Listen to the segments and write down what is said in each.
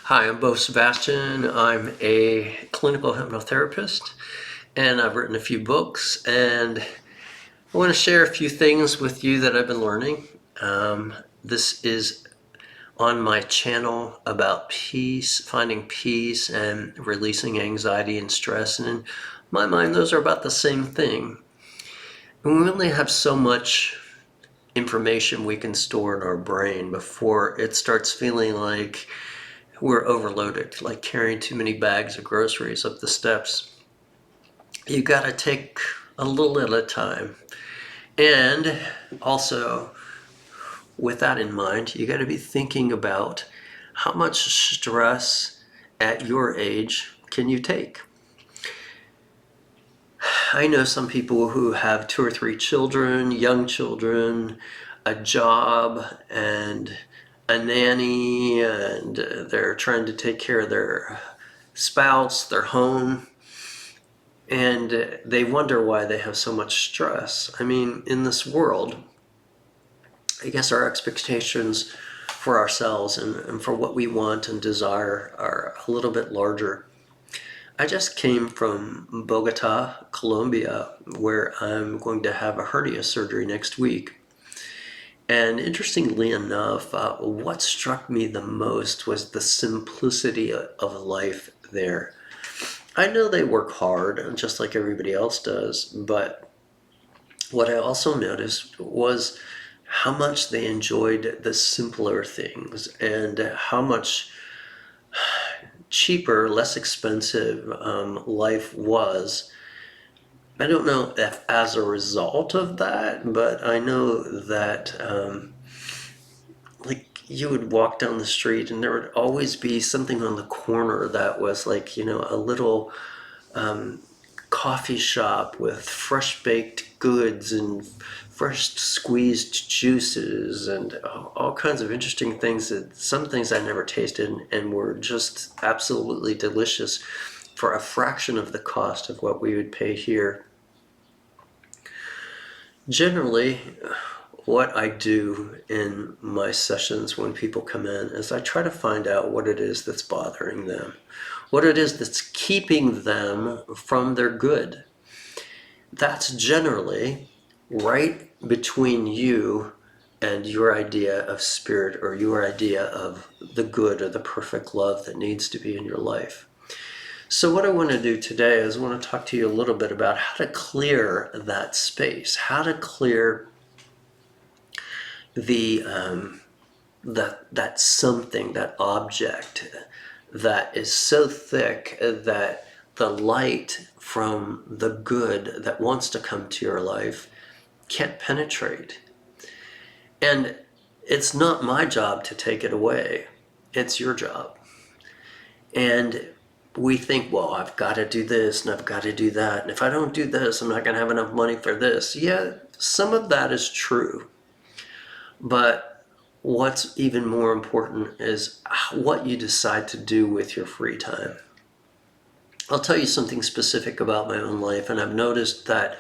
Hi, I'm Sebastian. I'm a clinical hypnotherapist and I've written a few books, and I want to share a few things with you that I've been learning. This is on my channel about peace, finding peace and releasing anxiety and stress. And in my mind, those are about the same thing. And we only have so much information we can store in our brain before it starts feeling like we're overloaded, like carrying too many bags of groceries up the steps. You got to take a little at a time. And also, with that in mind, you got to be thinking about how much stress at your age can you take. I know some people who have 2 or 3 children, young children, a job, and a nanny, and they're trying to take care of their spouse, their home, and they wonder why they have so much stress. I mean, in this world, I guess our expectations for ourselves and for what we want and desire are a little bit larger. I just came from Bogota, Colombia, where I'm going to have a hernia surgery next week. And interestingly enough, what struck me the most was the simplicity of life there. I know they work hard, just like everybody else does, but what I also noticed was how much they enjoyed the simpler things and how much cheaper, less expensive life was. I don't know if as a result of that, but I know that like you would walk down the street and there would always be something on the corner that was like, a little coffee shop with fresh baked goods and fresh squeezed juices and all kinds of interesting things, that some things I never tasted and were just absolutely delicious for a fraction of the cost of what we would pay here. Generally, what I do in my sessions when people come in is I try to find out what it is that's bothering them, what it is that's keeping them from their good. That's generally right between you and your idea of spirit or your idea of the good or the perfect love that needs to be in your life. So what I want to do today is I want to talk to you a little bit about how to clear that space, how to clear the that something, that object that is so thick that the light from the good that wants to come to your life can't penetrate. And it's not my job to take it away. It's your job. And we think, well, I've got to do this and I've got to do that. And if I don't do this, I'm not going to have enough money for this. Yeah, some of that is true. But what's even more important is what you decide to do with your free time. I'll tell you something specific about my own life, and I've noticed that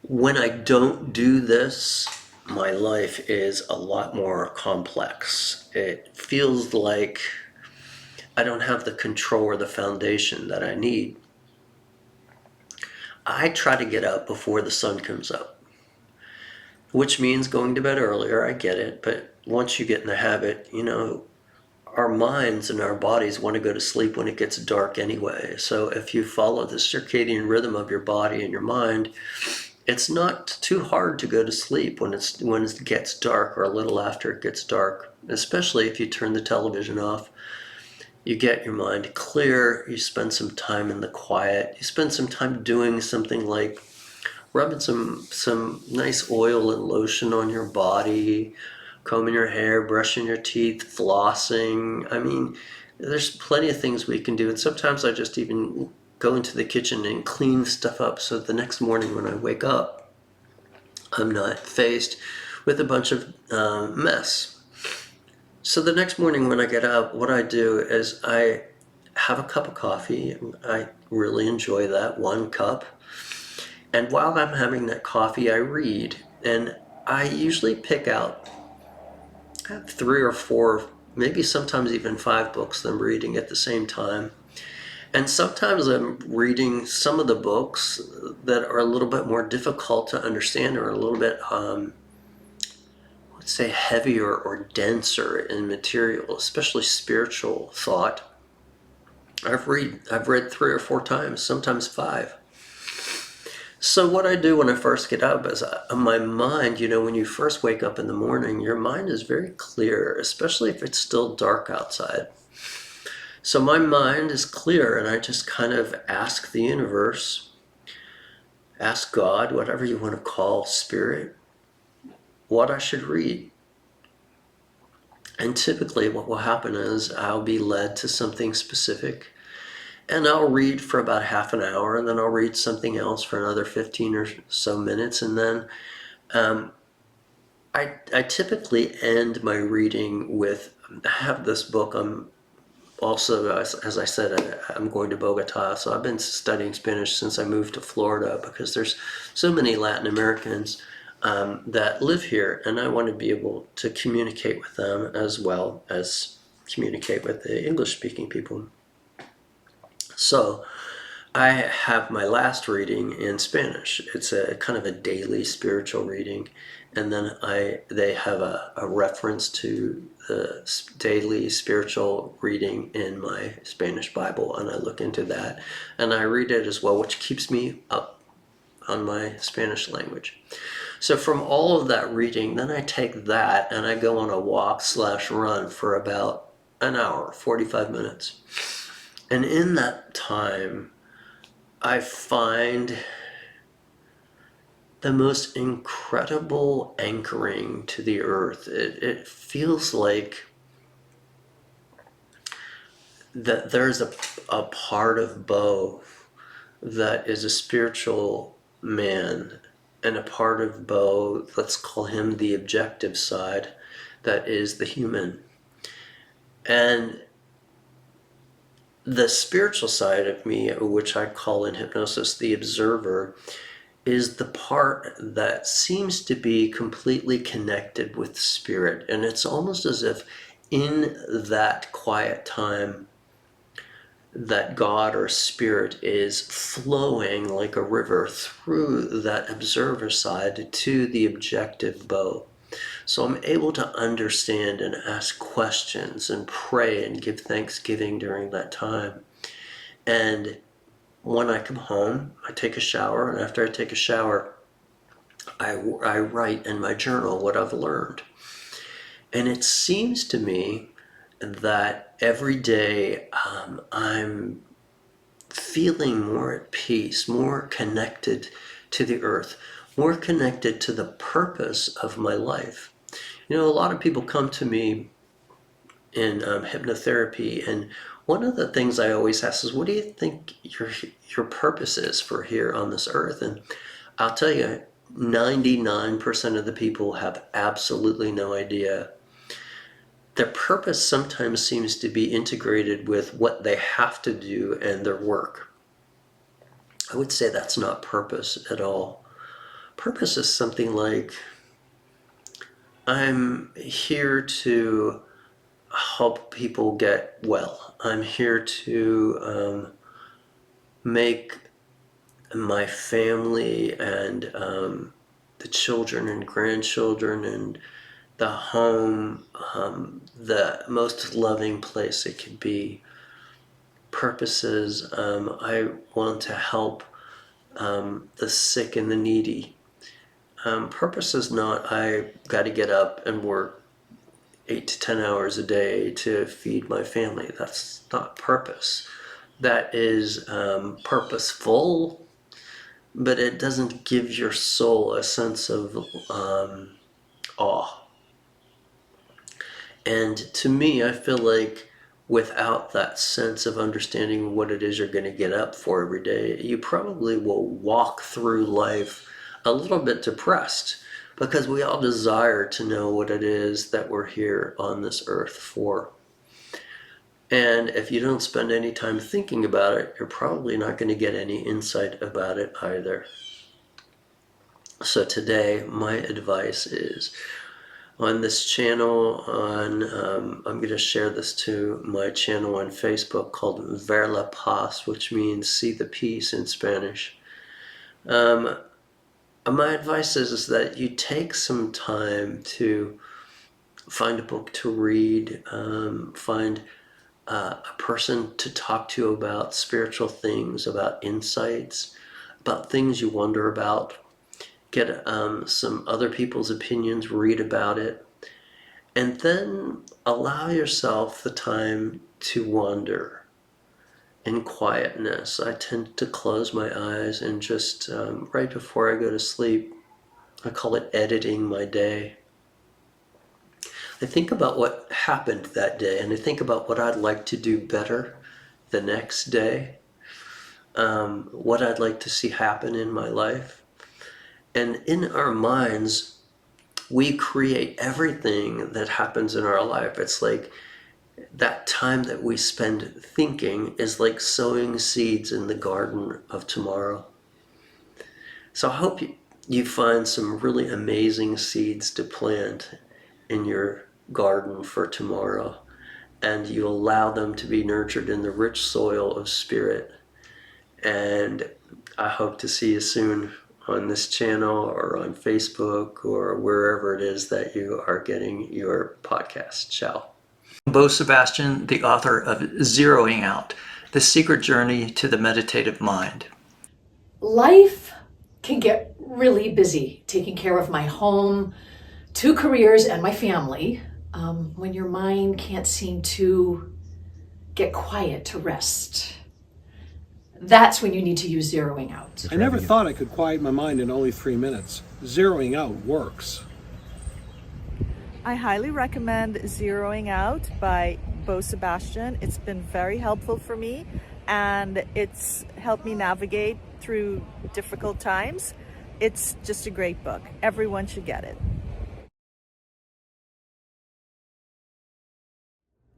when I don't do this, my life is a lot more complex. It feels like I don't have the control or the foundation that I need. I try to get up before the sun comes up, which means going to bed earlier. I get it, but once you get in the habit, our minds and our bodies want to go to sleep when it gets dark anyway. So if you follow the circadian rhythm of your body and your mind, it's not too hard to go to sleep when it gets dark or a little after it gets dark, especially if you turn the television off. You get your mind clear, you spend some time in the quiet, you spend some time doing something like rubbing some nice oil and lotion on your body, combing your hair, brushing your teeth, flossing. I mean, there's plenty of things we can do. And sometimes I just even go into the kitchen and clean stuff up so the next morning when I wake up, I'm not faced with a bunch of mess. So the next morning when I get up, what I do is I have a cup of coffee. I really enjoy that, 1 cup. And while I'm having that coffee, I read. And I usually pick out 3 or 4 maybe sometimes even 5 books that I'm reading at the same time. And sometimes I'm reading some of the books that are a little bit more difficult to understand, or a little bit, let's say, heavier or denser in material, especially spiritual thought. I've read 3 or 4 times, sometimes 5. So what I do when I first get up is my mind, when you first wake up in the morning, your mind is very clear, especially if it's still dark outside. So my mind is clear, and I just kind of ask the universe, ask God, whatever you want to call spirit, what I should read. And typically what will happen is I'll be led to something specific, and I'll read for about half an hour, and then I'll read something else for another 15 or so minutes, and then I typically end my reading with, I have this book. I'm also, as I said, I'm going to Bogota, so I've been studying Spanish since I moved to Florida, because there's so many Latin Americans that live here, and I want to be able to communicate with them as well as communicate with the English-speaking people. So I have my last reading in Spanish. It's a kind of a daily spiritual reading, and then they have a reference to the daily spiritual reading in my Spanish Bible, and I look into that, and I read it as well, which keeps me up on my Spanish language. So from all of that reading, then I take that and I go on a walk/run for about an hour, 45 minutes. And in that time, I find the most incredible anchoring to the earth. It feels like that there's a part of Bo that is a spiritual man, and a part of Bo, let's call him the objective side, that is the human. And the spiritual side of me, which I call in hypnosis the observer, is the part that seems to be completely connected with spirit. And it's almost as if in that quiet time that God or spirit is flowing like a river through that observer side to the objective Bo. So I'm able to understand and ask questions and pray and give thanksgiving during that time. And when I come home, I take a shower, and after I take a shower, I write in my journal what I've learned. And it seems to me that every day I'm feeling more at peace, more connected to the earth, more connected to the purpose of my life. A lot of people come to me in hypnotherapy, and one of the things I always ask is, what do you think your purpose is for here on this earth? And I'll tell you, 99% of the people have absolutely no idea. Their purpose sometimes seems to be integrated with what they have to do and their work. I would say that's not purpose at all. Purpose is something like, I'm here to help people get well. I'm here to make my family and the children and grandchildren and the home the most loving place it could be. Purposes, I want to help the sick and the needy. Purpose is not, I got to get up and work 8 to 10 hours a day to feed my family. That's not purpose. That is purposeful, but it doesn't give your soul a sense of awe. And to me, I feel like without that sense of understanding what it is you're going to get up for every day, you probably will walk through life a little bit depressed, because we all desire to know what it is that we're here on this earth for. And if you don't spend any time thinking about it, you're probably not going to get any insight about it either. So today, my advice is, on this channel I'm going to share this to my channel on Facebook called Ver la Paz, which means see the peace in Spanish. My advice is that you take some time to find a book to read, find a person to talk to about spiritual things, about insights, about things you wonder about. Get some other people's opinions, read about it, and then allow yourself the time to wander in quietness. I tend to close my eyes and just right before I go to sleep, I call it editing my day. I think about what happened that day, and I think about what I'd like to do better the next day, what I'd like to see happen in my life. And in our minds, we create everything that happens in our life. It's like that time that we spend thinking is like sowing seeds in the garden of tomorrow. So I hope you find some really amazing seeds to plant in your garden for tomorrow, and you allow them to be nurtured in the rich soil of spirit. And I hope to see you soon on this channel or on Facebook or wherever it is that you are getting your podcast. Ciao. Sebastian, the author of Zeroing Out, The Secret Journey to the Meditative Mind. Life can get really busy taking care of my home, 2 careers, and my family when your mind can't seem to get quiet to rest. That's when you need to use zeroing out. I never thought I could quiet my mind in only 3 minutes. Zeroing out works. I highly recommend Zeroing Out by Sebastian. It's been very helpful for me, and it's helped me navigate through difficult times. It's just a great book. Everyone should get it.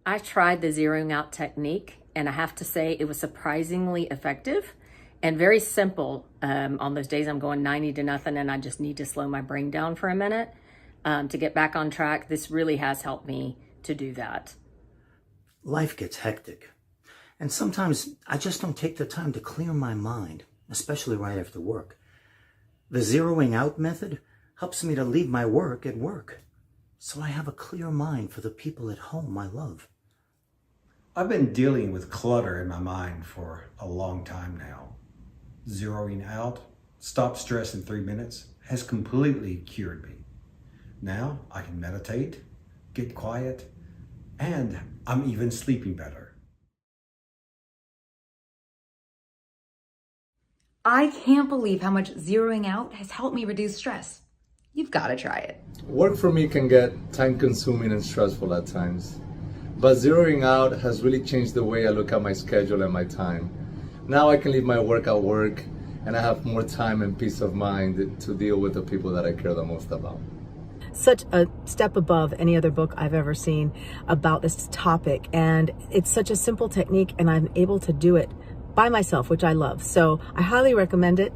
I tried the zeroing out technique, and I have to say it was surprisingly effective and very simple. On those days I'm going 90 to nothing and I just need to slow my brain down for a minute to get back on track. This really has helped me to do that. Life gets hectic, and sometimes I just don't take the time to clear my mind, especially right after work. The zeroing out method helps me to leave my work at work, so I have a clear mind for the people at home I love. I've been dealing with clutter in my mind for a long time now. Zeroing out, stop stress in 3 minutes, has completely cured me. Now I can meditate, get quiet, and I'm even sleeping better. I can't believe how much zeroing out has helped me reduce stress. You've got to try it. Work for me can get time-consuming and stressful at times, but zeroing out has really changed the way I look at my schedule and my time. Now I can leave my work at work, and I have more time and peace of mind to deal with the people that I care the most about. Such a step above any other book I've ever seen about this topic, and it's such a simple technique, and I'm able to do it by myself, which I love. So I highly recommend it.